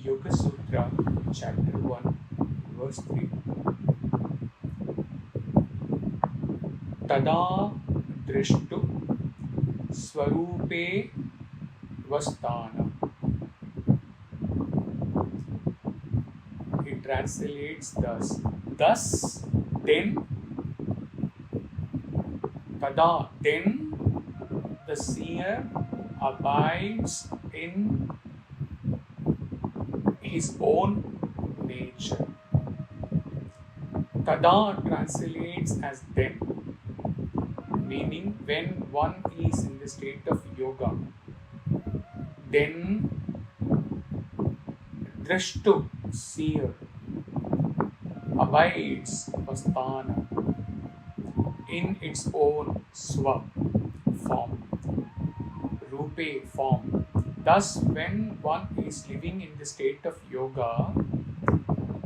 Yoga Sutra, chapter 1, verse 3. Tada drishtu swarupe vastana. It translates thus. Thus, then, tada, then the seer abides in his own nature. Tada translates as then, meaning when one is in the state of yoga, then drishtu, seer, abides vastana in its own swa, form, rupe, form. Thus, when one is living in the state of yoga,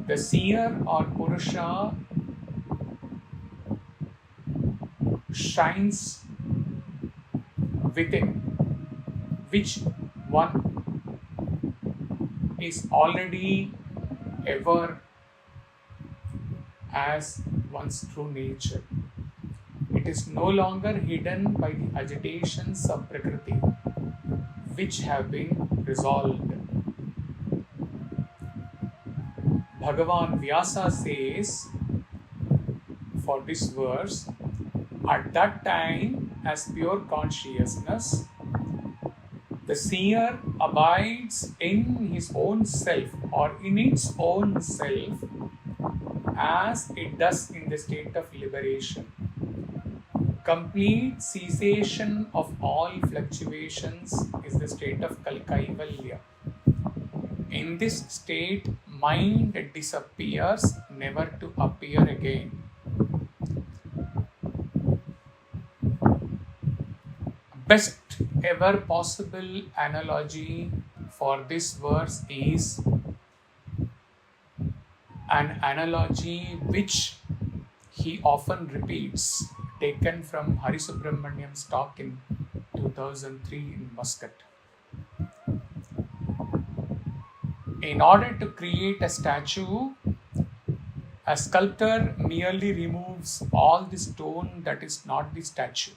the seer or purusha shines within, which one is already ever as one's true nature. It is no longer hidden by the agitations of Prakriti, which have been resolved. Bhagavan Vyasa says for this verse, at that time, as pure consciousness, the seer abides in his own self or in its own self as it does in the state of liberation. Complete cessation of all fluctuations is the state of Kalkaivalya. In this state, mind disappears, never to appear again. Best ever possible analogy for this verse is an analogy which he often repeats, taken from Hari Subramaniam's talk in 2003 in Muscat. In order to create a statue, a sculptor merely removes all the stone that is not the statue,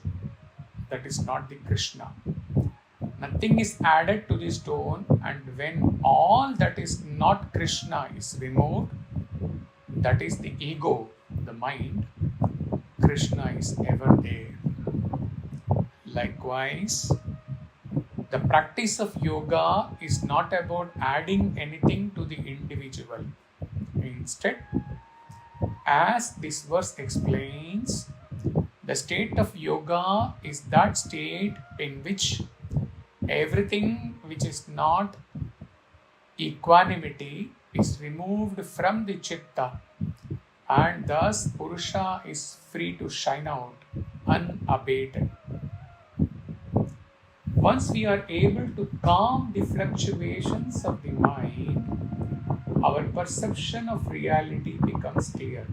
that is not the Krishna. Nothing is added to the stone, and when all that is not Krishna is removed, that is the ego, the mind, Krishna is ever there. Likewise, the practice of yoga is not about adding anything to the individual. Instead, as this verse explains, the state of yoga is that state in which everything which is not equanimity is removed from the chitta, and thus Purusha is free to shine out unabated. Once we are able to calm the fluctuations of the mind, our perception of reality becomes clear.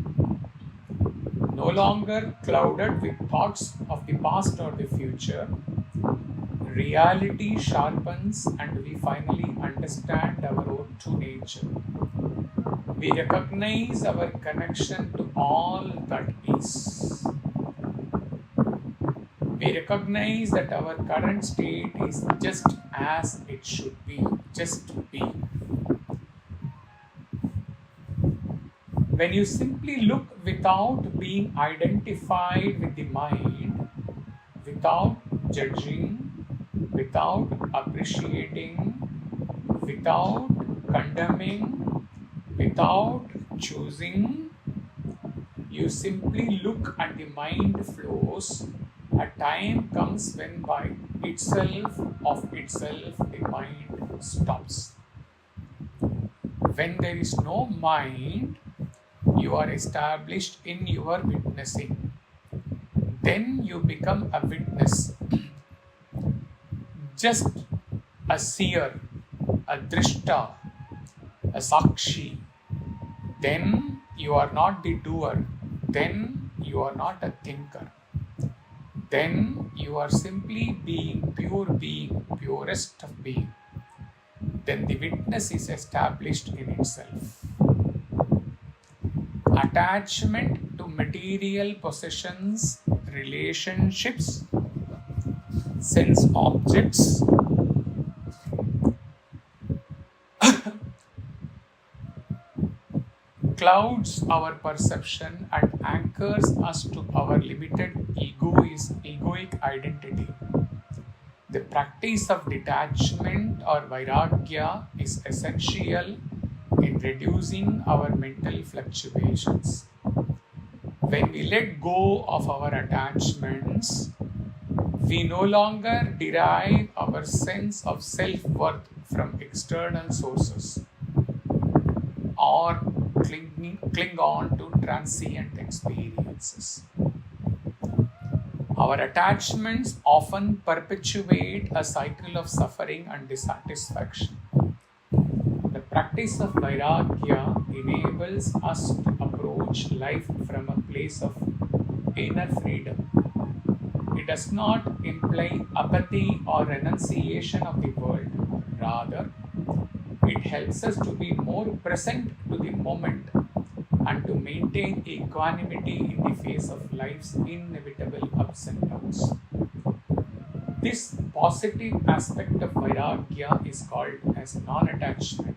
No longer clouded with thoughts of the past or the future, reality sharpens and we finally understand our own true nature. We recognize our connection to all that is. We recognize that our current state is just as it should be, just to be. When you simply look without being identified with the mind, without judging, without appreciating, without condemning, without choosing, you simply look and the mind flows. A time comes when by itself, of itself, the mind stops. When there is no mind, you are established in your witnessing. Then you become a witness, just a seer, a drishta, a sakshi. Then you are not the doer. Then you are not a thinker. Then you are simply being, purest of being. then the witness is established in itself. Attachment to material possessions, relationships, sense objects clouds our perception and anchors us to our limited egoic identity. The practice of detachment or vairagya is essential in reducing our mental fluctuations. When we let go of our attachments, we no longer derive our sense of self-worth from external sources or cling on to transient experiences. Our attachments often perpetuate a cycle of suffering and dissatisfaction. The practice of vairagya enables us to approach life from a place of inner freedom. It does not imply apathy or renunciation of the world. Rather, it helps us to be more present to the moment and to maintain equanimity in the face of life's inevitable ups and downs. This positive aspect of vairagya is called as non-attachment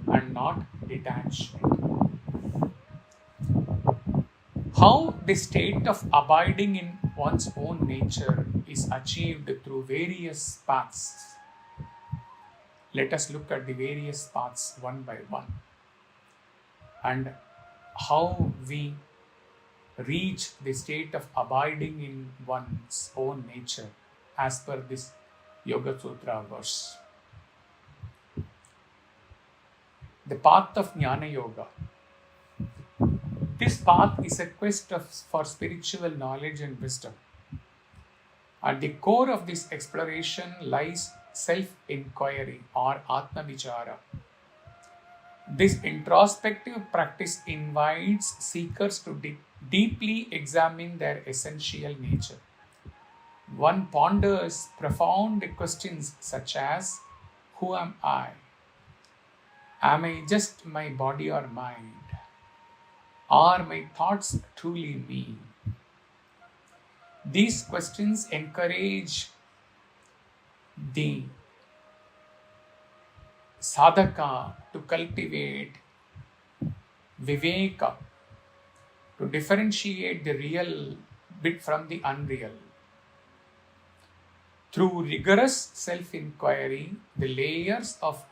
and not detachment. How the state of abiding in one's own nature is achieved through various paths. Let us look at the various paths one by one and how we reach the state of abiding in one's own nature as per this Yoga Sutra verse. The path of Jnana Yoga. This path is a quest for spiritual knowledge and wisdom. At the core of this exploration lies self-inquiry or Atma Vichara. This introspective practice invites seekers to deeply examine their essential nature. One ponders profound questions such as, who am I? Am I just my body or mind? Are my thoughts truly me? These questions encourage the sadhaka to cultivate viveka, to differentiate the real bit from the unreal. Through rigorous self-inquiry, the layers of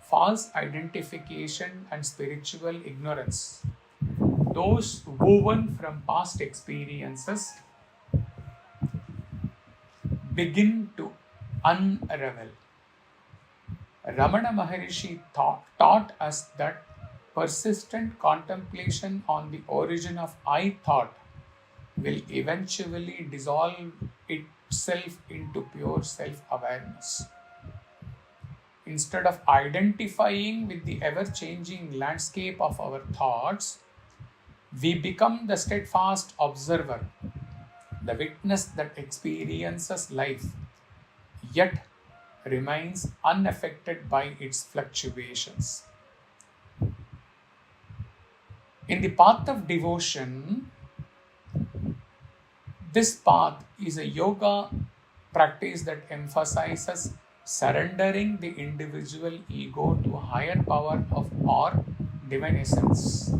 false identification and spiritual ignorance, those woven from past experiences, begin to unravel. Ramana Maharishi taught us that persistent contemplation on the origin of I thought will eventually dissolve itself into pure self-awareness. Instead of identifying with the ever-changing landscape of our thoughts, we become the steadfast observer, the witness that experiences life, yet remains unaffected by its fluctuations. In the path of devotion, this path is a yoga practice that emphasizes surrendering the individual ego to a higher power of or divine essence.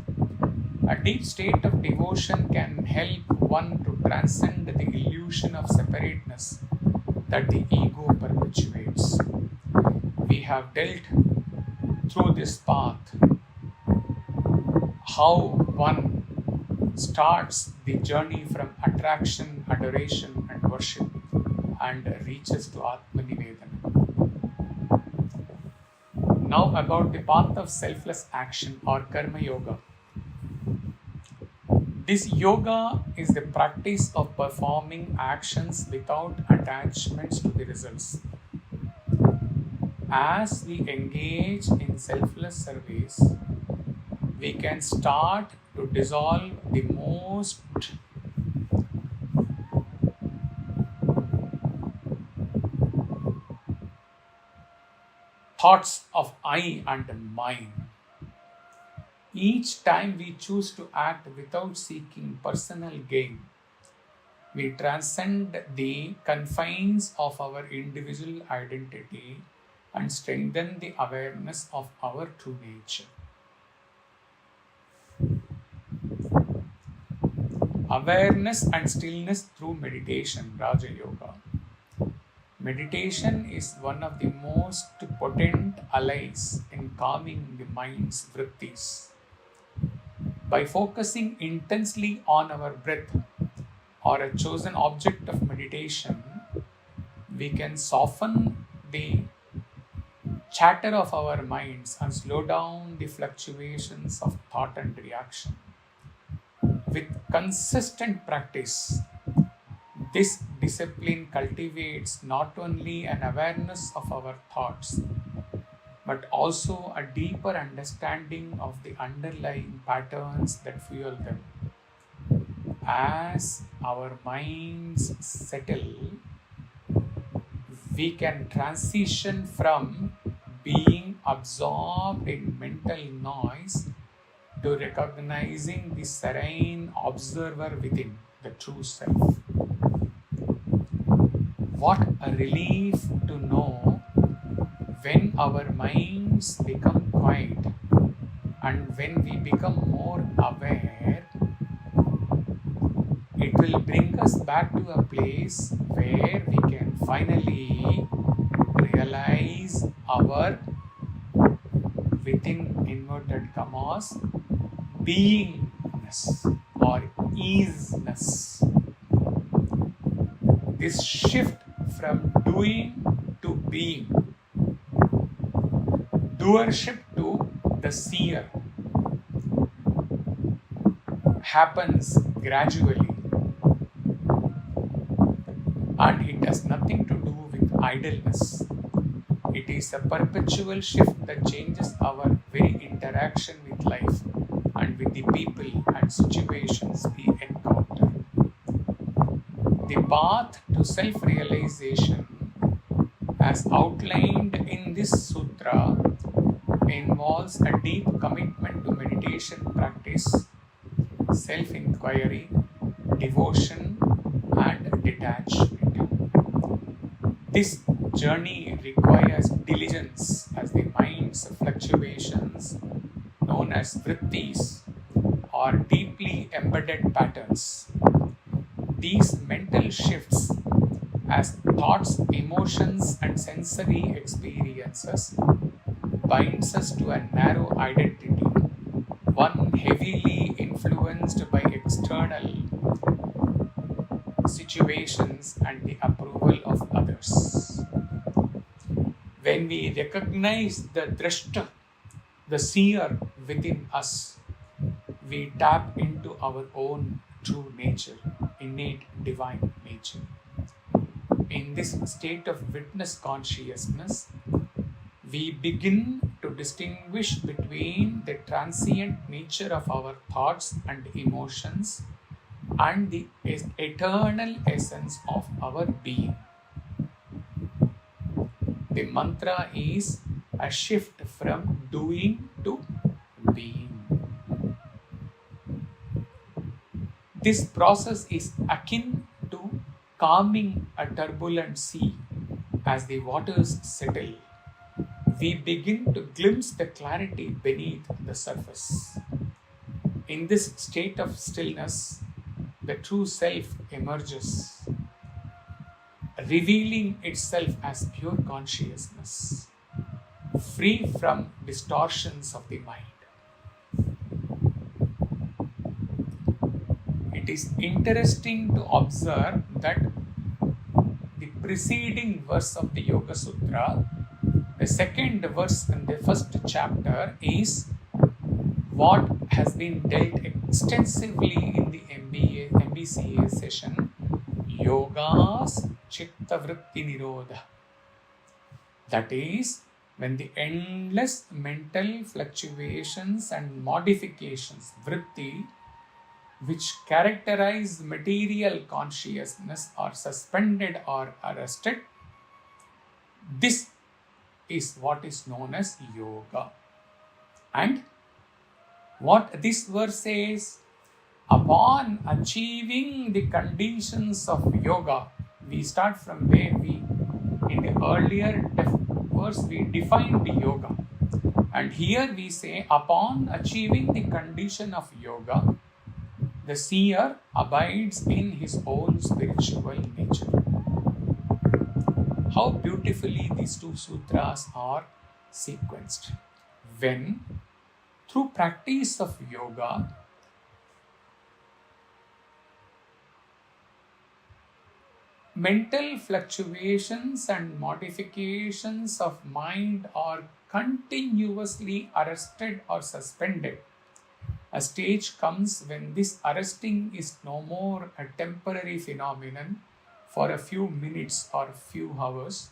A deep state of devotion can help one to transcend the illusion of separateness that the ego perpetuates. We have dealt through this path, how one starts the journey from attraction, adoration and worship and reaches to Atmanivedana. Now about the path of selfless action or Karma Yoga. This yoga is the practice of performing actions without attachments to the results. As we engage in selfless service, we can start to dissolve the most thoughts of I and mine. Each time we choose to act without seeking personal gain, we transcend the confines of our individual identity and strengthen the awareness of our true nature. Awareness and stillness through meditation, Raja Yoga. Meditation is one of the most potent allies in calming the mind's vrittis. By focusing intensely on our breath or a chosen object of meditation, we can soften the chatter of our minds and slow down the fluctuations of thought and reaction. With consistent practice, this discipline cultivates not only an awareness of our thoughts, but also a deeper understanding of the underlying patterns that fuel them. As our minds settle, we can transition from being absorbed in mental noise to recognizing the serene observer within, the true self. What a relief to know when our minds become quiet and when we become more aware, it will bring us back to a place where we can finally realize our, within inverted commas, beingness or easiness. This shift from doing to being, doership to the seer, happens gradually, and it has nothing to do with idleness. It is a perpetual shift that changes our very interaction with life and with the people and situations we encounter. The path to self-realization, as outlined in this sutra, involves a deep commitment to meditation practice, self-inquiry, devotion, and detachment. This journey requires diligence, as the mind's fluctuations, known as vrittis, are deeply embedded patterns. These mental shifts, as thoughts, emotions, and sensory experiences, binds us to a narrow identity, one heavily influenced by external situations and the approval of others. When we recognize the drashta, the seer within us, we tap into our own true nature, innate divine nature. In this state of witness consciousness, we begin to distinguish between the transient nature of our thoughts and emotions and the eternal essence of our being. The mantra is a shift from doing to being. This process is akin to calming a turbulent sea. As the waters settle, we begin to glimpse the clarity beneath the surface. In this state of stillness, the true self emerges, revealing itself as pure consciousness, free from distortions of the mind. It is interesting to observe that the preceding verse of the Yoga Sutra, the second verse in the first chapter, is what has been dealt extensively in the MBCA session, Yoga's Chitta Vritti Nirodha. That is, when the endless mental fluctuations and modifications, vritti, which characterize material consciousness, are suspended or arrested, this is what is known as yoga. And what this verse says, upon achieving the conditions of yoga, we start from where we, in the earlier verse, we defined the yoga. And here we say, upon achieving the condition of yoga, the seer abides in his own spiritual nature. How beautifully these two sutras are sequenced. When, through practice of yoga, mental fluctuations and modifications of mind are continuously arrested or suspended, a stage comes when this arresting is no more a temporary phenomenon for a few minutes or few hours.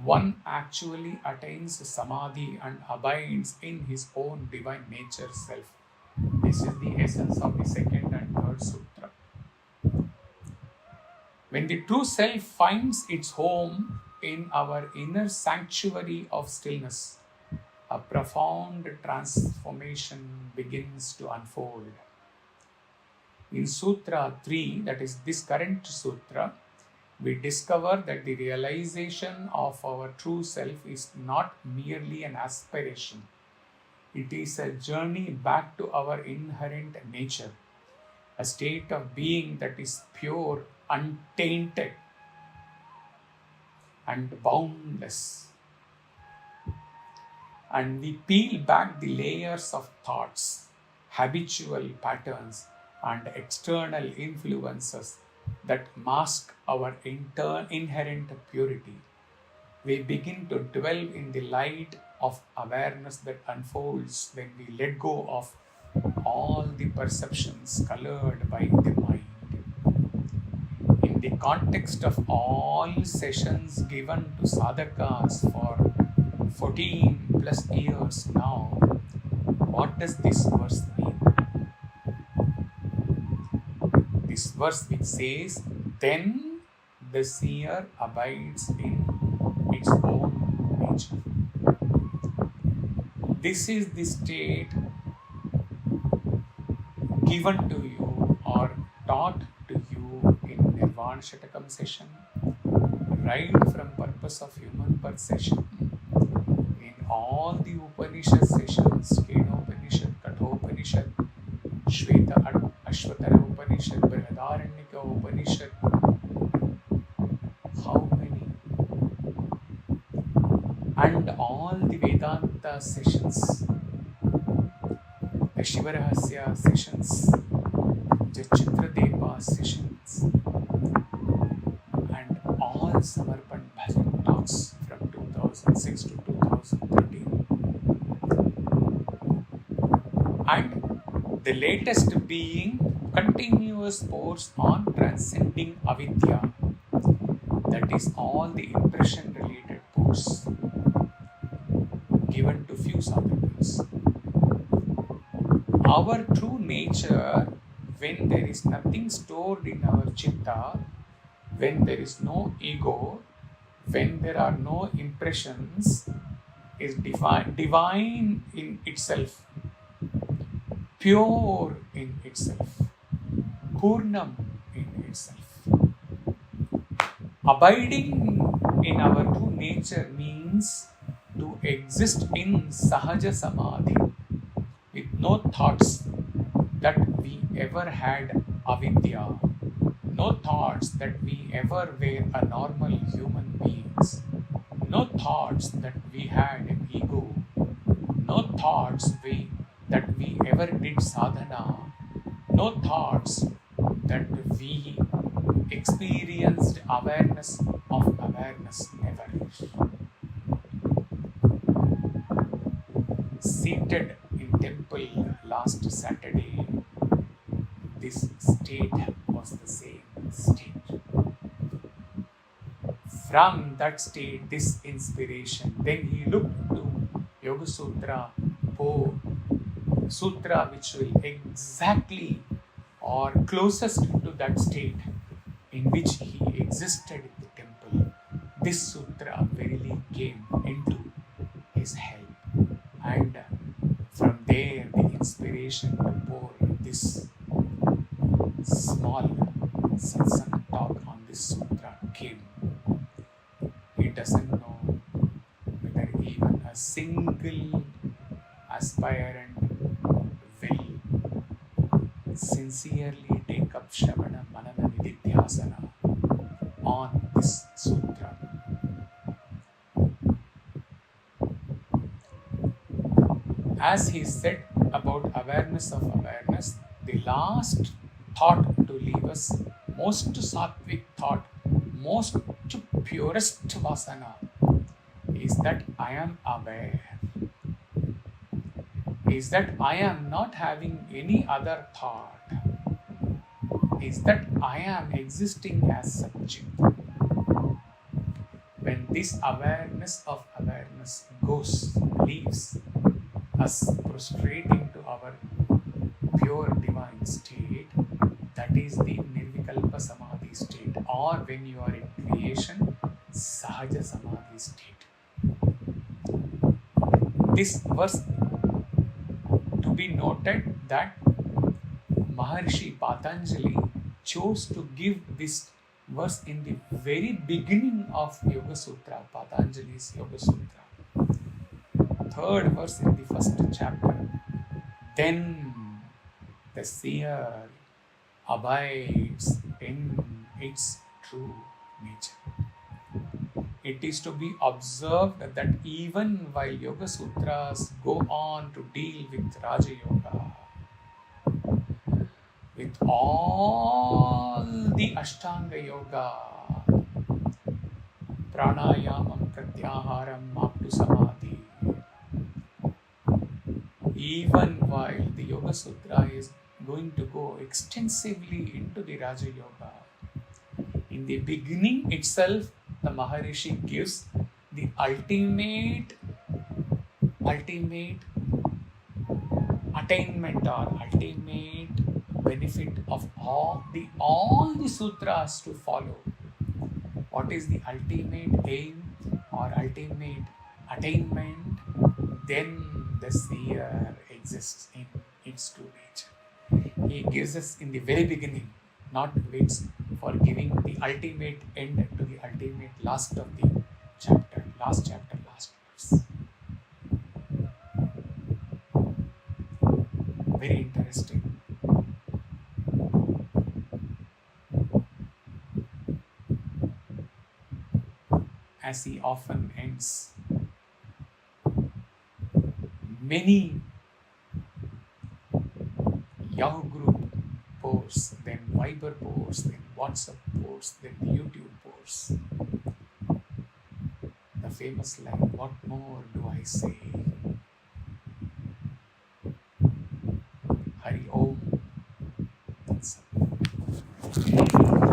One actually attains samadhi and abides in his own divine nature self. This is the essence of the second and third sutra. When the true self finds its home in our inner sanctuary of stillness, a profound transformation begins to unfold. In Sutra 3, that is this current sutra, we discover that the realization of our true self is not merely an aspiration. It is a journey back to our inherent nature, a state of being that is pure, untainted, and boundless. And we peel back the layers of thoughts, habitual patterns, and external influences that mask our inherent purity. We begin to dwell in the light of awareness that unfolds when we let go of all the perceptions colored by the mind. In the context of all sessions given to sadhakas for 14 plus years now, what does this verse mean? This verse which says, then the seer abides in its own nature. This is the state given to you or taught to you in Nirvana Shatakam session, right from Purpose of Human Birth session, in all the Upanishad sessions, Kenopanishad, Kathopanishad, Shveta Ashvatara Upanishad, Brihadaranyaka Upanishad. How many? And all the Vedanta sessions, the Shivarahasya sessions, the Chitradeva sessions, and all Samarpan Bhajan talks from 2006 to 2013. And the latest being continuous course on transcending avidya. That is all the impression related course given to few sadhakas. Our true nature, when there is nothing stored in our chitta, when there is no ego, when there are no impressions, is divine in itself, pure in itself, Purnam in itself. Abiding in our true nature means to exist in Sahaja Samadhi with no thoughts that we ever had avidya, no thoughts that we ever were a normal human beings, no thoughts that we had an ego, no thoughts that we ever did sadhana, no thoughts that we experienced awareness of awareness, never. Seated in temple last Saturday, this state was the same state. From that state, this inspiration, then he looked to Yoga Sutra 4, sutra which will exactly or closest to that state in which he existed in the temple. This sutra verily came into inspiration to pour this small satsang talk on this sutra came. He doesn't know whether even a single aspirant will sincerely take up Shravana Manana Nididhyasana on this sutra. As he said about awareness of awareness, the last thought to leave us, most sattvic thought, most purest vasana, is that I am aware, is that I am not having any other thought, is that I am existing as subject. When this awareness of awareness leaves us prostrating to our pure divine state, that is the Nirvikalpa Samadhi state, or when you are in creation, Sahaja Samadhi state. This verse to be noted that Maharishi Patanjali chose to give this verse in the very beginning of Yoga Sutra, Patanjali's Yoga Sutra. Third verse in the first chapter. Then the seer abides in its true nature. It is to be observed that even while Yoga Sutras go on to deal with Raja Yoga, with all the Ashtanga Yoga, Pranayamam, Pratyaharam, Aptu Samadhi, even while the Yoga Sutra is going to go extensively into the Raja Yoga, in the beginning itself, the Maharishi gives the ultimate attainment or ultimate benefit of all the sutras to follow. What is the ultimate aim or ultimate attainment? Then the seer exists in its true nature. He gives us in the very beginning, not waits for giving the ultimate end to the ultimate last of the chapter, last verse. Very interesting. As he often ends, many Yahoo group posts, then Viber posts, then WhatsApp posts, then YouTube posts. The famous line, what more do I say? Hari Om. That's all.